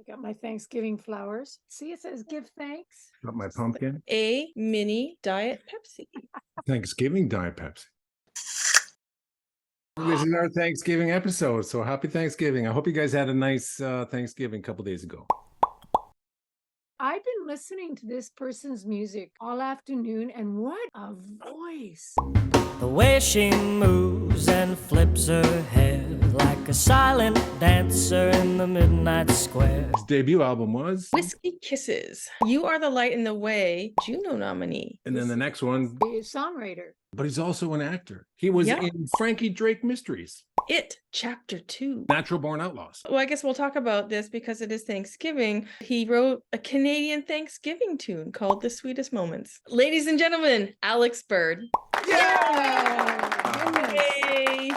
Got my Thanksgiving flowers. See, it says give thanks. Got my pumpkin. A mini Diet Pepsi. Thanksgiving Diet Pepsi. This is our Thanksgiving episode. So happy Thanksgiving. I hope you guys had a nice Thanksgiving a couple days ago. I've been listening to this person's music all afternoon, and what a voice. The way she moves and flips her hair like a silent dancer in the midnight square. His debut album was Whiskey Kisses. You Are the Light in the Way. Juno nominee. and then the next one, He's a songwriter. but he's also an actor. He was Yeah. in Frankie Drake Mysteries, It Chapter 2. Natural Born Outlaws. Well, I guess we'll talk about this because it is Thanksgiving. He wrote a Canadian Thanksgiving tune called The Sweetest Moments. Ladies and gentlemen, Alex Bird. Yay!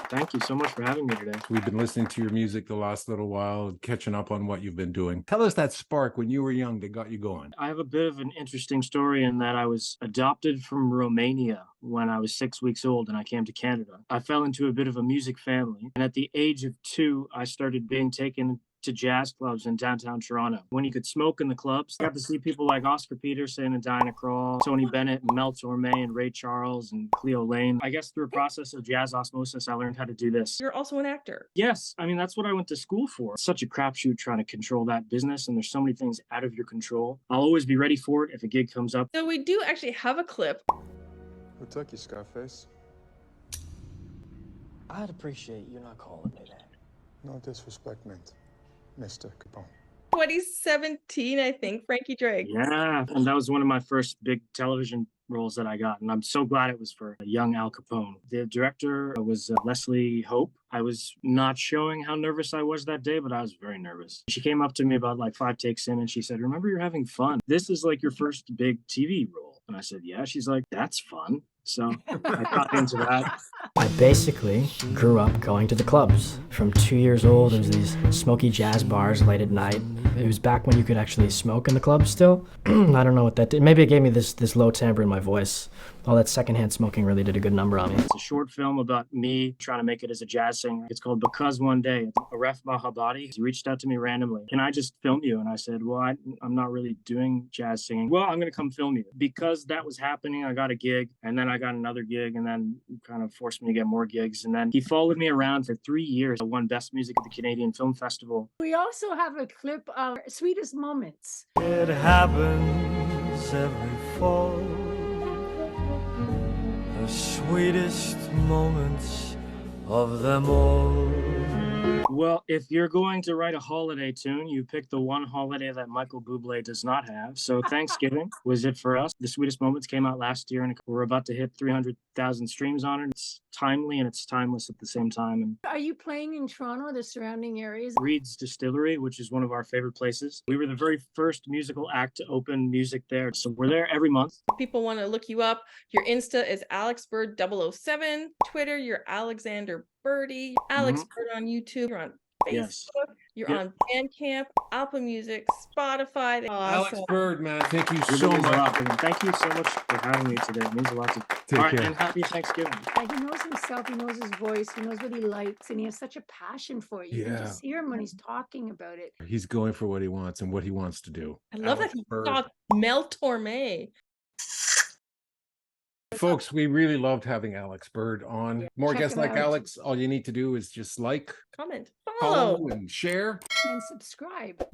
Thank you so much for having me today. We've been listening to your music the last little while, catching up on what you've been doing. Tell us that spark when you were young that got you going. I have a bit of an interesting story in that I was adopted from Romania when I was 6 weeks old and I came to Canada. I fell into a bit of a music family, and at the age of 2, I started being taken to jazz clubs in downtown Toronto. When you could smoke in the clubs, I got to see people like Oscar Peterson and Diana Krall, Tony Bennett and Mel Torme and Ray Charles and Cleo Lane. I guess through a process of jazz osmosis, I learned how to do this. You're also an actor. Yes, I mean, that's what I went to school for. It's such a crapshoot trying to control that business, and there's so many things out of your control. I'll always be ready for it if a gig comes up. So we do actually have a clip. Who took you, Scarface? I'd appreciate you not calling me that. No disrespect meant, Mr. Capone. 2017, I think, Frankie Drake. Yeah, and that was one of my first big television roles that I got, and I'm so glad it was for a young Al Capone. The director was Leslie Hope. I was not showing how nervous I was that day, but I was very nervous. She came up to me about like 5 takes in, and she said, "Remember, you're having fun. This is like your first big TV role." And I said, "Yeah." She's like, "That's fun." So I got into that. I basically grew up going to the clubs. From 2 years old, there was these smoky jazz bars late at night. It was back when you could actually smoke in the club still. I don't know what that did. Maybe it gave me this low timbre in my voice. All that secondhand smoking really did a good number on me. It's a short film about me trying to make it as a jazz singer. It's called Because One Day. It's Aref Mahabadi. He reached out to me randomly. "Can I just film you?" And I said, "Well, I'm not really doing jazz singing." "Well, I'm going to come film you." Because that was happening, I got a gig, and then I got another gig, and then kind of forced me to get more gigs. And then he followed me around for 3 years. I won Best Music at the Canadian Film Festival. We also have a clip of Sweetest Moments. It happens every fall. The sweetest moments of them all. Well, if you're going to write a holiday tune, you pick the one holiday that Michael Bublé does not have. So Thanksgiving was it for us. The Sweetest Moments came out last year, and we're about to hit 300,000 streams on it. It's timely and it's timeless at the same time. And Are you playing in Toronto, the surrounding areas? Reed's Distillery, which is one of our favorite places. We were the very first musical act to open music there. So we're there every month. People want to look you up. Your Insta is AlexBird007. Twitter, you're Alexander Birdie. Alex Bird on YouTube. You're on Facebook. Yes. You're Yep. on Bandcamp, Apple Music, Spotify. Alex Awesome. Bird, man, thank you It so means a much. lot. And thank you so much for having me today. It means a lot to Take All right, care. and happy Thanksgiving. He knows himself, he knows his voice, he knows what he likes, and he has such a passion for it. You can just hear him when he's talking about it. He's going for what he wants and what he wants to do. I love Alex that he Bird. saw Mel Torme. Folks, we really loved having Alex Bird on. Yeah, More check guests him like out. Alex, all you need to do is just like, Comment. follow, Follow. and share. And subscribe.